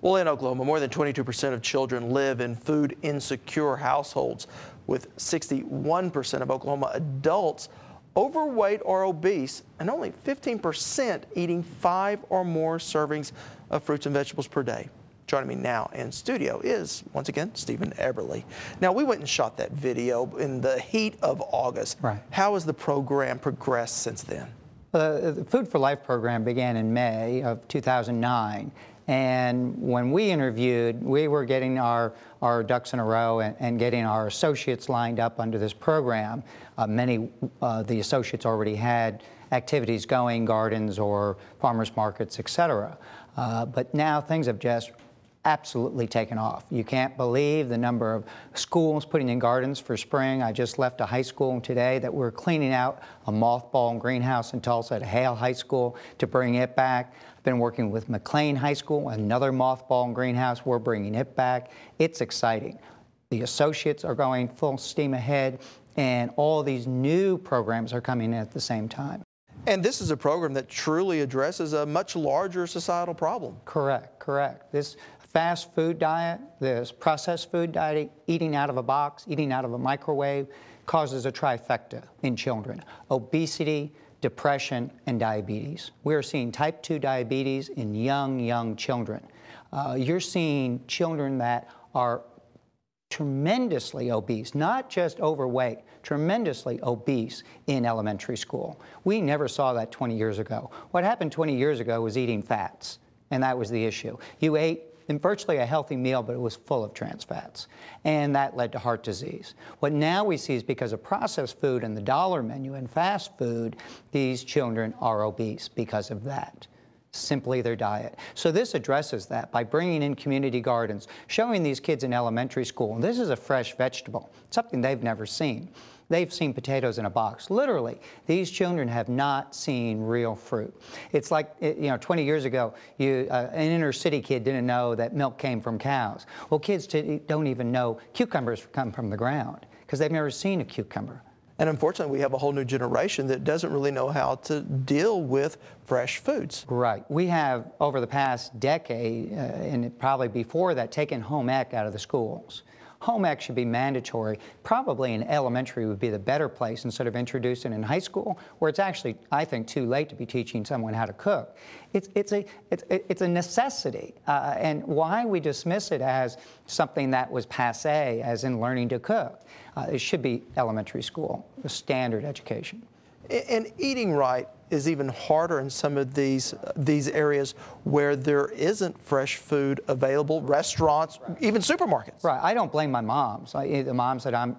Well, in Oklahoma, more than 22% of children live in food insecure households, with 61% of Oklahoma adults overweight or obese, and only 15% eating 5 or more servings of fruits and vegetables per day. Joining me now in studio is, once again, Stephen Eberle. Now, we went and shot that video in the heat of August. Right. How has the program progressed since then? The Food for Life program began in May of 2009. And when we interviewed, we were getting our ducks in a row and getting our associates lined up under this program. Many the associates already had activities going, gardens or farmers markets, etc. But now things have just absolutely taken off. You can't believe the number of schools putting in gardens for spring. I just left a high school today that we're cleaning out a mothball greenhouse in Tulsa at Hale High School to bring it back. I've been working with McLean High School, another mothball greenhouse. We're bringing it back. It's exciting. The associates are going full steam ahead, and all these new programs are coming in at the same time. And this is a program that truly addresses a much larger societal problem. Correct, correct. This fast food diet, this processed food diet, eating out of a box, eating out of a microwave, causes a trifecta in children: obesity, depression, and diabetes. We are seeing type 2 diabetes in young children. You're seeing children that are tremendously obese, not just overweight, tremendously obese in elementary school. We never saw that 20 years ago. What happened 20 years ago was eating fats, and that was the issue. You ate in virtually a healthy meal, but it was full of trans fats, and that led to heart disease. What now we see is because of processed food and the dollar menu and fast food, these children are obese because of that. Simply their diet. So this addresses that by bringing in community gardens, showing these kids in elementary school, and this is a fresh vegetable, something they've never seen. They've seen potatoes in a box. Literally, these children have not seen real fruit. It's like, 20 years ago, an inner city kid didn't know that milk came from cows. Well, kids don't even know cucumbers come from the ground because they've never seen a cucumber. And unfortunately, we have a whole new generation that doesn't really know how to deal with fresh foods. Right. We have, over the past decade, and probably before that, taken home ec out of the schools. Home ec should be mandatory. Probably in elementary would be the better place instead of introducing in high school, where it's actually, I think, too late to be teaching someone how to cook. It's a necessity, and why we dismiss it as something that was passé, as in learning to cook. It should be elementary school, a standard education. And eating right is even harder in some of these areas where there isn't fresh food available, restaurants, even supermarkets. Right. I don't blame my moms, the moms that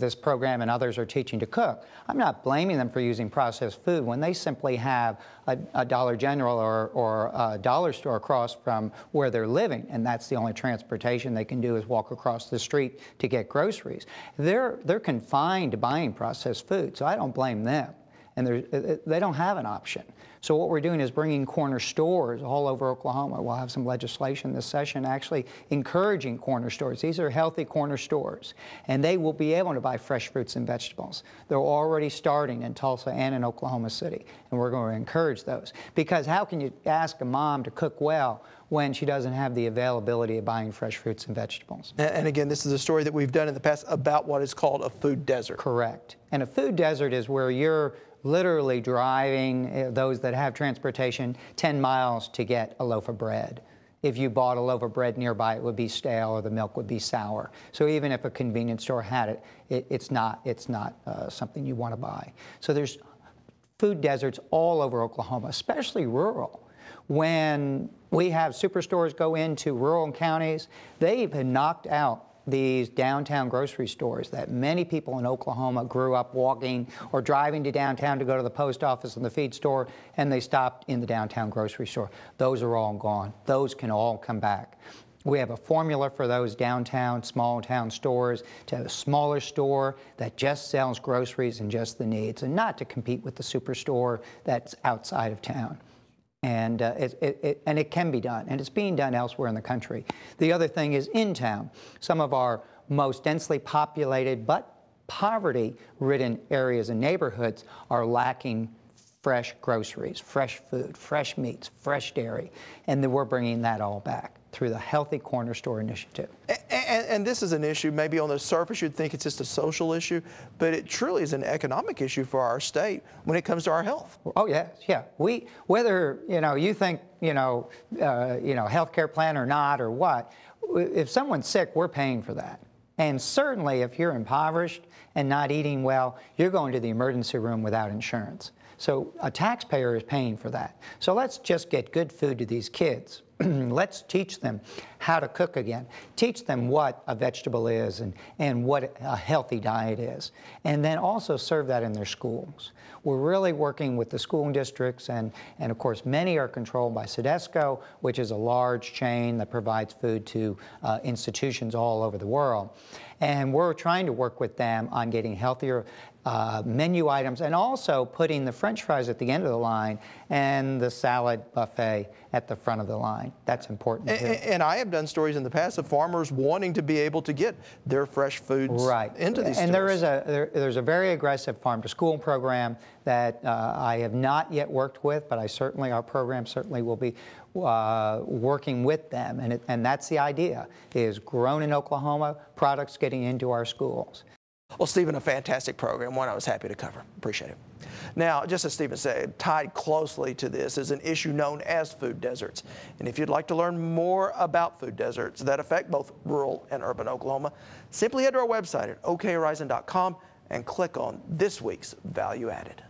this program and others are teaching to cook. I'm not blaming them for using processed food when they simply have a Dollar General or a dollar store across from where they're living, and that's the only transportation they can do is walk across the street to get groceries. They're confined to buying processed food, so I don't blame them. And they don't have an option. So what we're doing is bringing corner stores all over Oklahoma. We'll have some legislation this session actually encouraging corner stores. These are healthy corner stores, and they will be able to buy fresh fruits and vegetables. They're already starting in Tulsa and in Oklahoma City, and we're going to encourage those. Because how can you ask a mom to cook well when she doesn't have the availability of buying fresh fruits and vegetables? And again, this is a story that we've done in the past about what is called a food desert. Correct. And a food desert is where you're literally driving, those that have transportation, 10 miles to get a loaf of bread. If you bought a loaf of bread nearby, it would be stale or the milk would be sour. So even if a convenience store had it, it's not something you want to buy. So there's food deserts all over Oklahoma, especially rural. When we have superstores go into rural counties, they've knocked out these downtown grocery stores that many people in Oklahoma grew up walking or driving to downtown to go to the post office and the feed store, and they stopped in the downtown grocery store. Those are all gone. Those can all come back. We have a formula for those downtown, small town stores to have a smaller store that just sells groceries and just the needs, and not to compete with the superstore that's outside of town. And it can be done, and it's being done elsewhere in the country. The other thing is in town. Some of our most densely populated but poverty-ridden areas and neighborhoods are lacking fresh groceries, fresh food, fresh meats, fresh dairy, and then we're bringing that all back through the Healthy Corner Store initiative. And this is an issue, maybe on the surface you'd think it's just a social issue, but it truly is an economic issue for our state when it comes to our health. Oh yes, yeah. Whether you think healthcare plan or not or what, if someone's sick, we're paying for that. And certainly, if you're impoverished and not eating well, you're going to the emergency room without insurance. So a taxpayer is paying for that. So let's just get good food to these kids. Let's teach them how to cook again. Teach them what a vegetable is and what a healthy diet is. And then also serve that in their schools. We're really working with the school districts, and of course many are controlled by Sedesco, which is a large chain that provides food to institutions all over the world. And we're trying to work with them on getting healthier menu items, and also putting the French fries at the end of the line and the salad buffet at the front of the line. That's important too. And I have done stories in the past of farmers wanting to be able to get their fresh foods into these and stores. There's a very aggressive farm-to-school program that I have not yet worked with, but our program certainly will be working with them. And that's the idea, is grown in Oklahoma, products getting into our schools. Well, Stephen, a fantastic program, one I was happy to cover. Appreciate it. Now, just as Stephen said, tied closely to this is an issue known as food deserts. And if you'd like to learn more about food deserts that affect both rural and urban Oklahoma, simply head to our website at okhorizon.com and click on this week's Value Added.